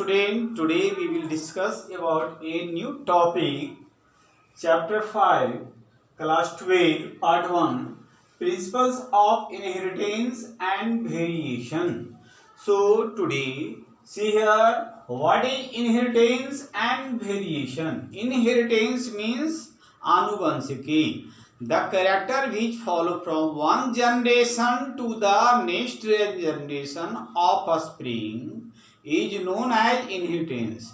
student, today we will discuss about a new topic, chapter 5, class 12, part 1, principles of inheritance and variation. So today, see here, what is inheritance and variation? Inheritance means anuvanshiki, the character which follow from one generation to the next generation of offspring is known as inheritance.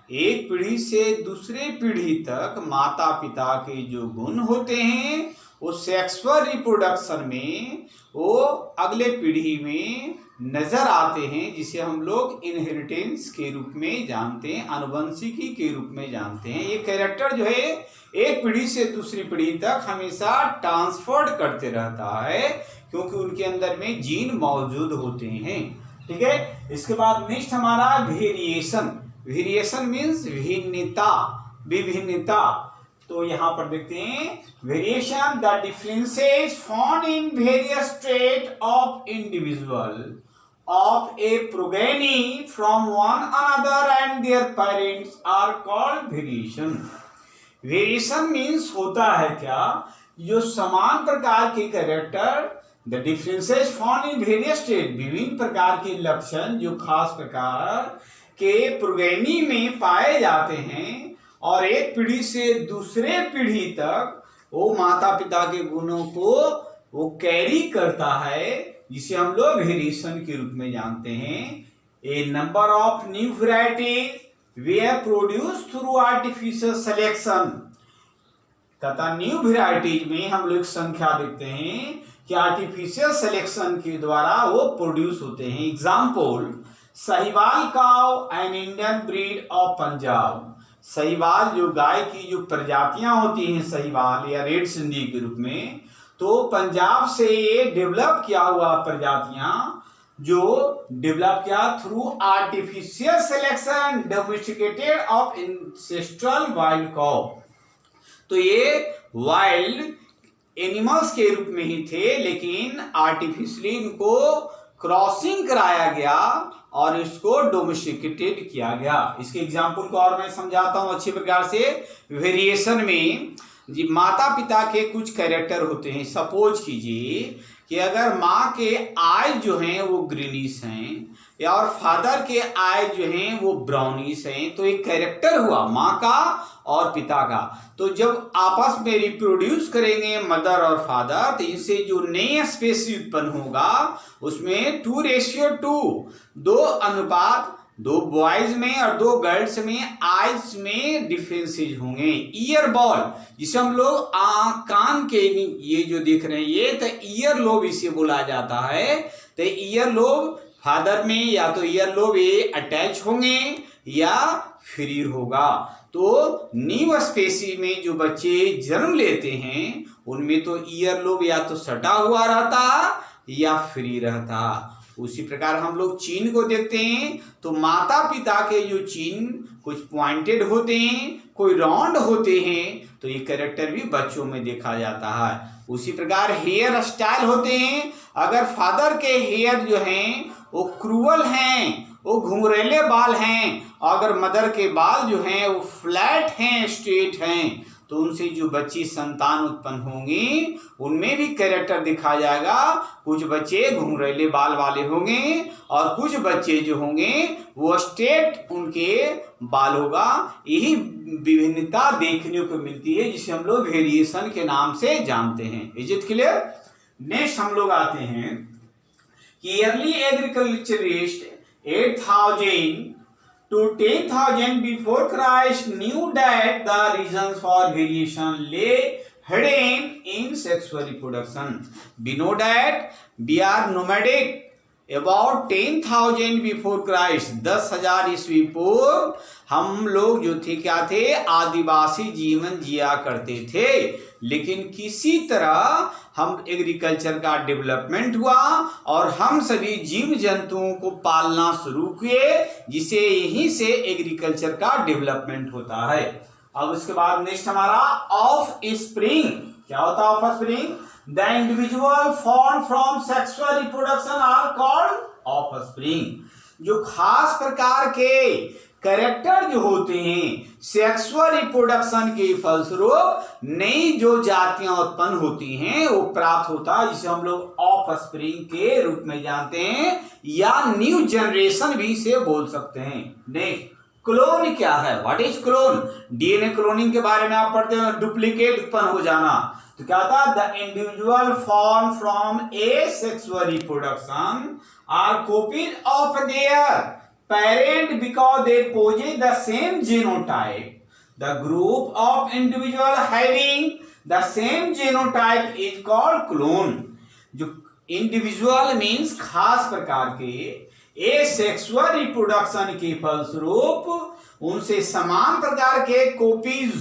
एक पीढ़ी से दूसरे पीढ़ी तक माता पिता के जो गुण होते हैं वो सेक्सुअल रिप्रोडक्शन में वो अगले पीढ़ी में नजर आते हैं, जिसे हम लोग इनहेरिटेंस के रूप में जानते हैं, आनुवंशिकी के रूप में जानते हैं। ये कैरेक्टर जो है एक पीढ़ी से दूसरी पीढ़ी तक हमेशा ट्रांसफर्ड करते रहता है, क्योंकि उनके अंदर में जीन मौजूद होते हैं। ठीक है, इसके बाद नेक्स्ट हमारा वेरिएशन। वेरिएशन मीन्स भिन्नता, विभिन्नता। तो यहां पर देखते हैं variation, the differences found in various trait of individual of a progeny from one another and their parents are called variation. Variation means होता है क्या, जो समान प्रकार के character, the differences found in various trait, विभिन्न प्रकार के लक्षण जो खास प्रकार के प्रोगेनी में पाए जाते हैं और एक पीढ़ी से दूसरे पीढ़ी तक वो माता पिता के गुणों को वो कैरी करता है, जिसे हम लोग वेरिएशन के रूप में जानते हैं। A number of new varieties they are produce through artificial selection, तथा न्यू वेराइटीज में हम लोग संख्या देखते हैं कि आर्टिफिशियल सिलेक्शन के द्वारा वो प्रोड्यूस होते हैं। एग्जाम्पल, साहिवाल काव and Indian breed of Punjab. Sahiwal जो गाय की जो प्रजातियां होती हैं, साहिवाल या रेड सिंधी के रूप में, तो पंजाब से ये डेवलप किया हुआ प्रजातियां जो डेवलप किया through artificial selection domesticated of ancestral wild काव। तो ये वाइल्ड एनिमल्स के रूप में ही थे, लेकिन आर्टिफिशियली इनको क्रॉसिंग कराया गया और इसको डोमेस्टिकेटेड किया गया। इसके एग्जाम्पल को और मैं समझाता हूं अच्छी प्रकार से। वेरिएशन में जी माता पिता के कुछ कैरेक्टर होते हैं। सपोज कीजिए कि अगर माँ के आई जो हैं वो ग्रीनिश हैं या और फादर के आई जो हैं वो ब्राउनिश हैं, तो एक कैरेक्टर हुआ माँ का और पिता का। तो जब आपस में रिप्रोड्यूस करेंगे मदर और फादर, तो इनसे जो नई स्पेसीज उत्पन्न होगा उसमें 2:2, 2 अनुपात, 2 बॉयज में और 2 गर्ल्स में आइज में डिफरेंसेज होंगे। ईयर बॉल, जिसे हम लोग कान के ये जो दिख रहे हैं ये, तो ईयर लोब इसे बोला जाता है। तो ईयर लोब फादर में या तो ईयर लोब ये अटैच होंगे या फ्री होगा। तो न्यू स्पेसी में जो बच्चे जन्म लेते हैं उनमें तो ईयर लोब या तो सटा हुआ रहता या फ्री रहता। उसी प्रकार हम लोग चिन्ह को देखते हैं, तो माता पिता के जो चिन्ह कुछ पॉइंटेड होते हैं, कोई राउंड होते हैं, तो ये कैरेक्टर भी बच्चों में देखा जाता है। उसी प्रकार हेयर स्टाइल होते हैं। अगर फादर के हेयर जो हैं वो क्रूअल हैं, वो घुंघरेले बाल हैं, अगर मदर के बाल जो हैं वो फ्लैट हैं, स्ट्रेट हैं, तो उनसे जो बच्ची संतान उत्पन्न होंगी उनमें भी कैरेक्टर दिखा जाएगा। कुछ बच्चे घुंघरेले बाल वाले होंगे और कुछ बच्चे जो होंगे वो स्ट्रेट उनके बाल होगा। यही विभिन्नता देखने को मिलती है, जिसे हम लोग वेरिएशन के नाम से जानते हैं। Is it clear? नेक्स्ट हम लोग आते हैं कि early agriculturist 8,000 to 10,000 before Christ knew that the reasons for variation lay hidden in sexual reproduction. We know that we are nomadic about 10,000 before Christ, 10,000 ईस्वी पूर्व हम लोग जो थे क्या थे, आदिवासी जीवन जिया करते थे। लेकिन किसी तरह हम एग्रीकल्चर का डेवलपमेंट हुआ और हम सभी जीव जंतुओं को पालना शुरू किए, जिसे यहीं से एग्रीकल्चर का डेवलपमेंट होता है। अब उसके बाद नेक्स्ट हमारा ऑफ स्प्रिंग। क्या होता है offspring? The individual form from sexual reproduction are called offspring. जो खास प्रकार के कैरेक्टर जो होते हैं सेक्सुअल रिप्रोडक्शन के फलस्वरूप नई जो जातियां उत्पन्न होती हैं वो प्राप्त होता है, जिसे हम लोग ऑफस्प्रिंग के रूप में जानते हैं या न्यू जनरेशन भी इसे बोल सकते हैं। नेक्स्ट, क्लोन क्या है? What is clone? DNA cloning के बारे में आप पढ़ते हैं, डुप्लीकेट उत्पन्न हो जाना। तो क्या था? The individual form from asexual reproduction are copies of their parent because they possess the same genotype. The group of individual having the same genotype is called clone. जो इंडिविजुअल मीन्स खास प्रकार के asexual reproduction के फलस्वरूप उनसे समान प्रकार के कॉपीज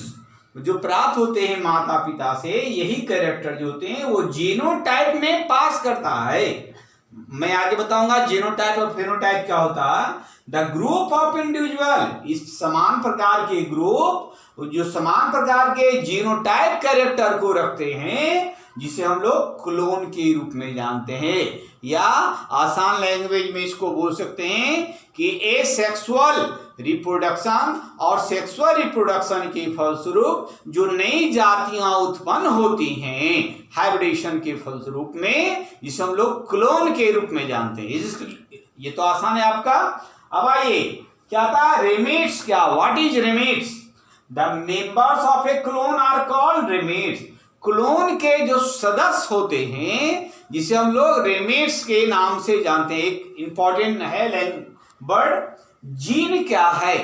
जो प्राप्त होते हैं माता पिता से, यही कैरेक्टर जो होते हैं वो जीनोटाइप में पास करता है। मैं आगे बताऊंगा जीनोटाइप और फेनोटाइप क्या होता है। द ग्रुप ऑफ इंडिविजुअल, इस समान प्रकार के ग्रुप जो समान प्रकार के जीनोटाइप कैरेक्टर को रखते हैं, जिसे हम लोग क्लोन के रूप में जानते हैं, या आसान लैंग्वेज में इसको बोल सकते हैं कि एसेक्सुअल रिप्रोडक्शन और सेक्सुअल रिप्रोडक्शन के फलस्वरूप जो नई जातियां उत्पन्न होती हैं हाइब्रिडेशन के फलस्वरूप में, जिसे हम लोग क्लोन के रूप में जानते हैं। ये तो आसान है आपका। अब आइए, क्या था रेमेट्स? क्या? What is ramets? The members of a clone are called ramets. Clone के जो सदस्य होते हैं जिसे हम लोग रेमेट्स के नाम से जानते हैं। एक इंपॉर्टेंट है वर्ड, जीन क्या है?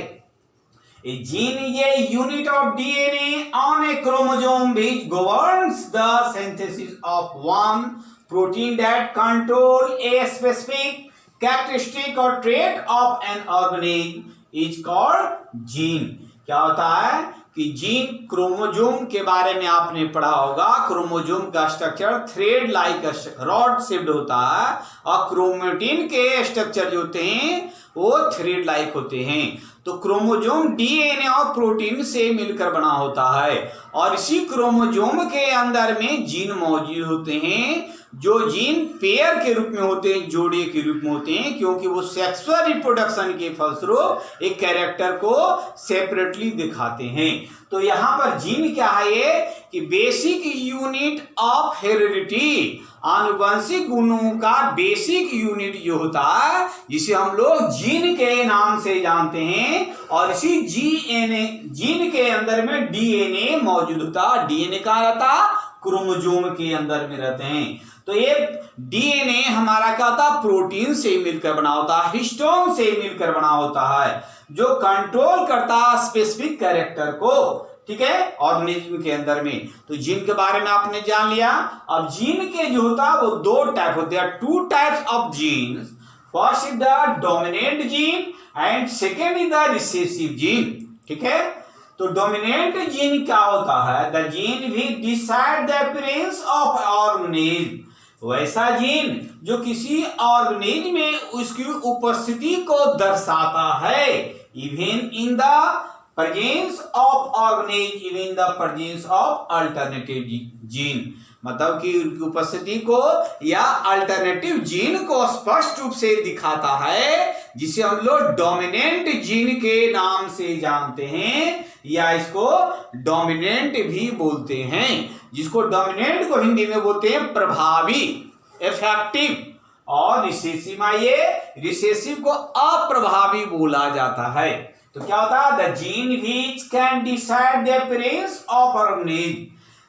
A gene is a unit of DNA on a chromosome which governs the synthesis of one protein that control a specific characteristic or trait of an organism is called gene. क्या होता है कि gene, chromosome के बारे में आपने पढ़ा होगा। क्रोमोजोम का structure thread like rod shaped होता है और क्रोमेटिन के स्ट्रक्चर जो होते हैं वो थ्रेड लाइक होते हैं। तो क्रोमोजोम डीएनए और प्रोटीन से मिलकर बना होता है और इसी क्रोमोजोम के अंदर में जीन मौजूद होते हैं, जो जीन पेयर के रूप में होते हैं, जोड़े के रूप में होते हैं, क्योंकि वो सेक्सुअल रिप्रोडक्शन के फलस्वरूप एक कैरेक्टर को सेपरेटली दिखाते हैं। तो यहाँ पर जीन क्या है? ये कि बेसिक यूनिट ऑफ हेरिडिटी, आनुवंशिक गुणों का बेसिक यूनिट जो होता है, जिसे हम लोग जीन के नाम से जानते हैं। और इसी जीन के अंदर में डीएनए मौजूद होता। डीएनए कहाँ रहता? क्रोमोजोम के अंदर में रहते हैं। तो ये डीएनए हमारा क्या होता? प्रोटीन से मिलकर बना होता है, हिस्टोन से मिलकर बना होता है, जो कंट्रोल करता है स्पेसिफिक कैरेक्टर को, ठीक है, ऑर्गेनिज्म के अंदर में। तो जीन के बारे में आपने जान लिया। अब जीन के जो होता है वो दो टाइप होते हैं, two types of genes. First is the dominant gene and second is the recessive gene, ठीक है। तो डोमिनेंट जीन क्या होता है? द जीन भी decide the appearance of organism, वैसा जीन जो किसी ऑर्गेनिज्म में उसकी उपस्थिति को दर्शाता है, even in the presence of organism, even the presence of alternative gene, मतलब कि उनकी उपस्थिति को या अल्टरनेटिव जीन को स्पष्ट रूप से दिखाता है, जिसे हम लोग डोमिनेंट जीन के नाम से जानते हैं, या इसको डोमिनेंट भी बोलते हैं, जिसको डोमिनेंट को हिंदी में बोलते हैं प्रभावी, इफेक्टिव, और रिसेसिव, ये रिसेसिव को अप्रभावी बोला जाता है। तो क्या होता है? The gene which can decide the appearance of organism,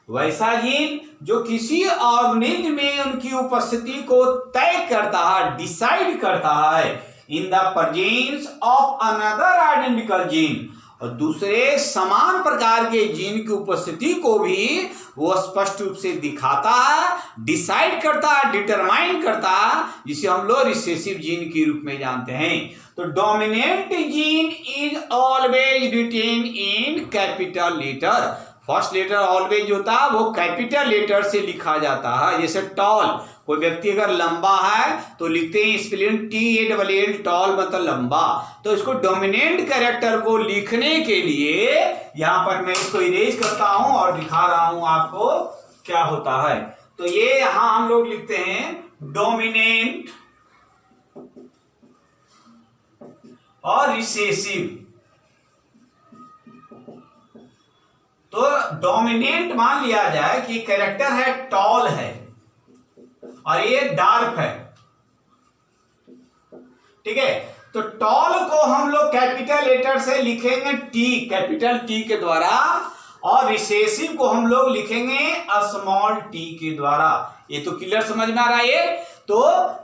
वैसा जीन जो किसी ऑर्गेनिज्म में उनकी उपस्थिति को तय करता है, डिसाइड करता है, इन the presence of another identical gene, और दूसरे समान प्रकार के जीन की उपस्थिति को भी वो स्पष्ट रूप से दिखाता है, डिसाइड करता है, डिटरमाइन करता है, जिसे हम लोग रिसेसिव जीन के रूप में जानते हैं। तो dominant gene is always written in capital letter. First letter always होता है वो कैपिटल लेटर से लिखा जाता है। जैसे टॉल, कोई व्यक्ति अगर लंबा है तो लिखते हैं स्पेलिंग TALL, टॉल मतलब लंबा। तो इसको डोमिनेंट कैरेक्टर को लिखने के लिए यहाँ पर मैं इसको इरेज करता हूं और दिखा रहा हूं आपको क्या होता है। तो ये यहाँ हम लोग लिखते हैं डोमिनेंट और रिसेसिव। तो डोमिनेंट मान लिया जाए कि कैरेक्टर है टॉल है और ये डार्क है, ठीक है। तो टॉल को हम लोग कैपिटल लेटर से लिखेंगे टी, कैपिटल टी के द्वारा, और रिसेसिव को हम लोग लिखेंगे स्मॉल टी के द्वारा। ये तो क्लियर समझ में आ रहा है। ये तो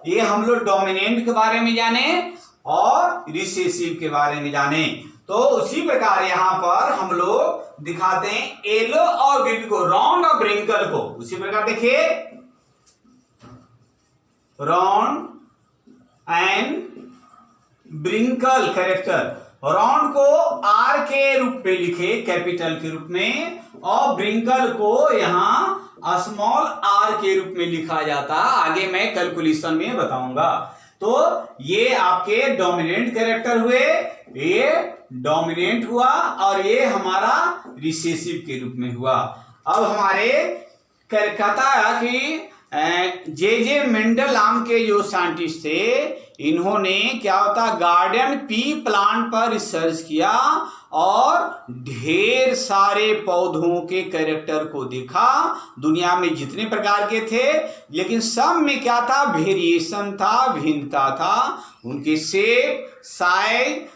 ये हम लोग डोमिनेंट के बारे में जाने और रिसेसिव के बारे में जाने। तो उसी प्रकार यहां पर हम लोग दिखाते हैं येलो और ग्रीन को, राउंड और ब्रिंकल को। उसी प्रकार देखिए राउंड एंड ब्रिंकल कैरेक्टर, राउंड को आर के रूप में लिखे कैपिटल के रूप में, और ब्रिंकल को यहां स्मॉल आर के रूप में लिखा जाता। आगे मैं कैलकुलेशन में बताऊंगा। तो ये आपके डोमिनेंट कैरेक्टर हुए, ये डोमिनेंट हुआ और ये हमारा रिसेसिव के रूप में हुआ। अब हमारे कहता है कि जे मेंडल नाम के जो साइंटिस्ट थे, इन्होंने क्या होता गार्डन पी प्लांट पर रिसर्च किया और ढेर सारे पौधों के कैरेक्टर को देखा। दुनिया में जितने प्रकार के थे, लेकिन सब में क्या था, वेरिएशन था, भिन्नता था। उनके शेप, साइज,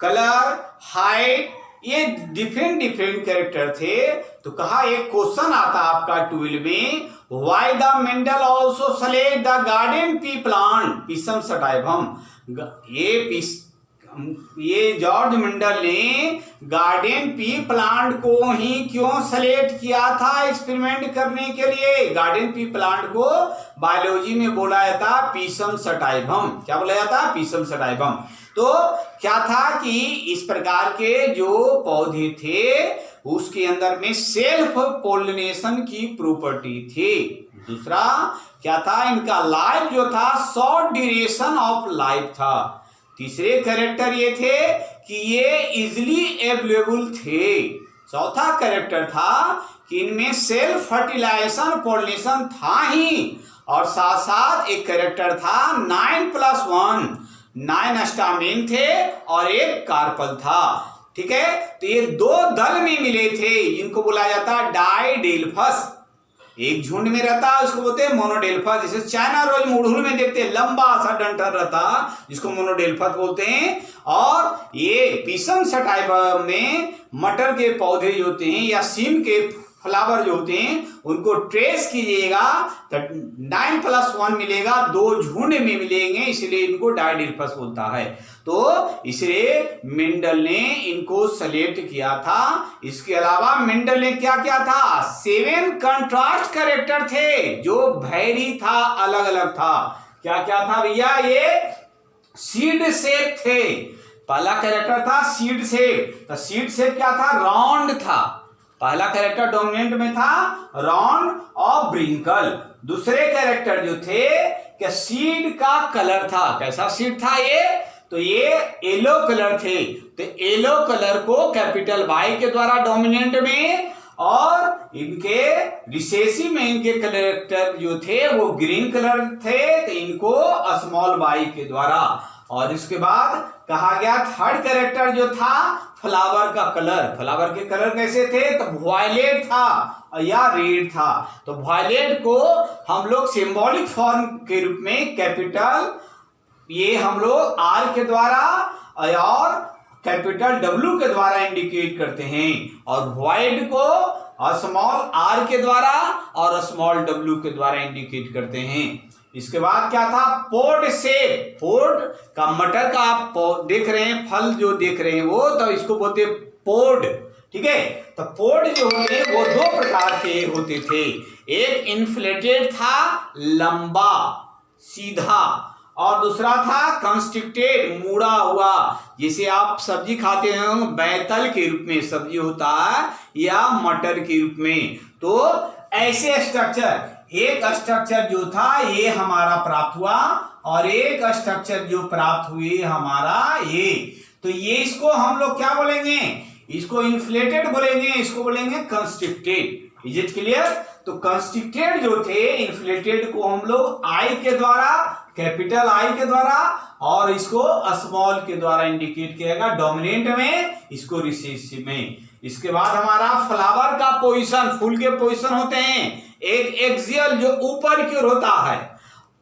कलर, हाइट, ये डिफरेंट डिफरेंट कैरेक्टर थे। तो कहा एक क्वेश्चन आता आपका 12 में, why the Mendel also select the garden pea plant Pisum sativum. ये जॉर्ज मेंडल ने गार्डन पी प्लांट को ही क्यों सेलेक्ट किया था एक्सपेरिमेंट करने के लिए। गार्डन पी प्लांट को बायोलॉजी में बोला जाता पिसम सटाइवम। क्या बोला जाता, पिसम सटाइवम। तो क्या था कि इस प्रकार के जो पौधे थे उसके अंदर में सेल्फ पोलिनेशन की प्रॉपर्टी थी। दूसरा क्या था, इनका लाइफ जो था शॉर्ट ड्यूरेशन ऑफ लाइफ था। तीसरे कैरेक्टर ये थे कि ये इजिली अवेलेबल थे। चौथा कैरेक्टर था कि इनमें सेल्फ फर्टिलाइजेशन पोलिनेशन था ही, और साथ साथ एक कैरेक्टर था 9+1, 9 स्टामेन थे और एक कार्पल था। ठीक है, तो ये दो दल में मिले थे, इनको बोला जाता डाइडेल्फस। एक झुंड में रहता उसको बोलते हैं मोनोडेल्फस। जैसे चाइना रोज मुड़हुल में देखते हैं लंबा सा डंठल रहता जिसको मोनोडेल्फस बोलते हैं। और ये पिसम सटाइवम में मटर के पौधे जो होते हैं या सीम के फ्लावर जो होते हैं उनको ट्रेस कीजिएगा तो 9+1 मिलेगा, दो झुंड में मिलेंगे, इसलिए इनको डाइडेल्फस बोलता है। तो इसलिए मेंडल ने इनको सेलेक्ट किया था। इसके अलावा मेंडल ने क्या किया था, 7 कंट्रास्ट कैरेक्टर थे जो वैरी था, अलग अलग था। क्या क्या था भैया, ये सीड शेप थे। पहला कैरेक्टर था सीड शेप, तो सीड शेप क्या था, राउंड था। पहला कैरेक्टर डोमिनेंट में था राउंड और ब्रिंकल। दूसरे कैरेक्टर जो थे क्या सीड का कलर था। कैसा सीड था ये, तो ये येलो कलर थे। तो येलो कलर को कैपिटल वाई के द्वारा डोमिनेंट में, और इनके रिसेसिव में इनके कैरेक्टर जो थे वो ग्रीन कलर थे, तो इनको स्मॉल वाई के द्वारा। और इसके बाद कहा गया थर्ड कैरेक्टर जो था फ्लावर का कलर। फ्लावर के कलर कैसे थे, तो वायलेट था या रेड था। तो वायलेट को हम लोग सिंबॉलिक फॉर्म के रूप में कैपिटल ये हम लोग आर के द्वारा और कैपिटल डब्ल्यू के द्वारा इंडिकेट करते हैं, और व्हाइट को स्मॉल आर के द्वारा और स्मॉल डब्ल्यू के द्वारा इंडिकेट करते हैं। इसके बाद क्या था, पोड शेप। पोड का मटर का आप देख रहे हैं, फल जो देख रहे हैं वो, तो इसको बोलते हैं पोड। ठीक है, तो पोड जो होते हैं वो दो प्रकार के होते थे। एक इन्फ्लेटेड था, लंबा सीधा, और दूसरा था कंस्ट्रिक्टेड, मुड़ा हुआ। जैसे आप सब्जी खाते हैं बैतल के रूप में सब्जी होता है या मटर के रूप में। तो ऐसे स्ट्रक्चर, एक स्ट्रक्चर जो था ये हमारा प्राप्त हुआ, और एक स्ट्रक्चर जो प्राप्त हुई हमारा ये। तो ये इसको हम लोग क्या बोलेंगे, इसको इन्फ्लेटेड बोलेंगे, इसको बोलेंगे कंस्ट्रिक्टेड। Is it clear. तो कंस्ट्रिक्टेड जो थे, इन्फ्लेटेड को हम लोग आई के द्वारा, कैपिटल आई के द्वारा और इसको स्मॉल के द्वारा इंडिकेट किया डोमिनेंट में, इसको रिसेसिव में। इसके बाद हमारा फ्लावर का पोजीशन, फूल के पोजीशन होते हैं एक एक्सियल जो ऊपर की ओर होता है,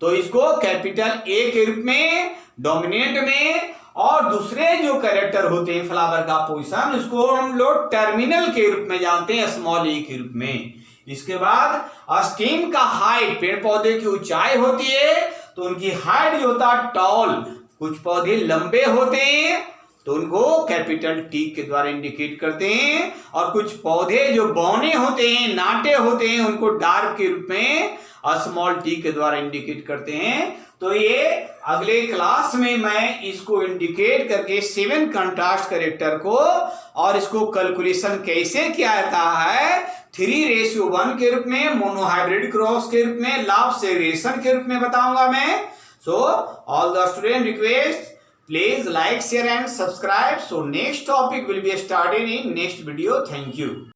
तो इसको कैपिटल ए के रूप में डोमिनेंट में, और दूसरे जो कैरेक्टर होते हैं फ्लावर का पोजीशन उसको हम लोग टर्मिनल के रूप में जानते हैं, स्मॉल ए के रूप में। इसके बाद स्टेम का हाइट, पेड़ पौधे की ऊंचाई होती है तो उनकी हाइट जो होता है टॉल, कुछ पौधे लंबे होते हैं तो उनको कैपिटल टी के द्वारा इंडिकेट करते हैं, और कुछ पौधे जो बौने होते हैं, नाटे होते हैं, उनको डार्क के रूप में स्मॉल टी के द्वारा इंडिकेट करते हैं। तो ये अगले क्लास में मैं इसको इंडिकेट करके 7 कंट्रास्ट कैरेक्टर को और इसको कैलकुलेशन कैसे किया जाता है 3:1 के रूप में, मोनोहाइब्रिड क्रॉस के रूप में, लाभ सेग्रीगेशन के रूप में बताऊंगा मैं। So all the student request please like, share and subscribe. So next topic will be started in next video. Thank you.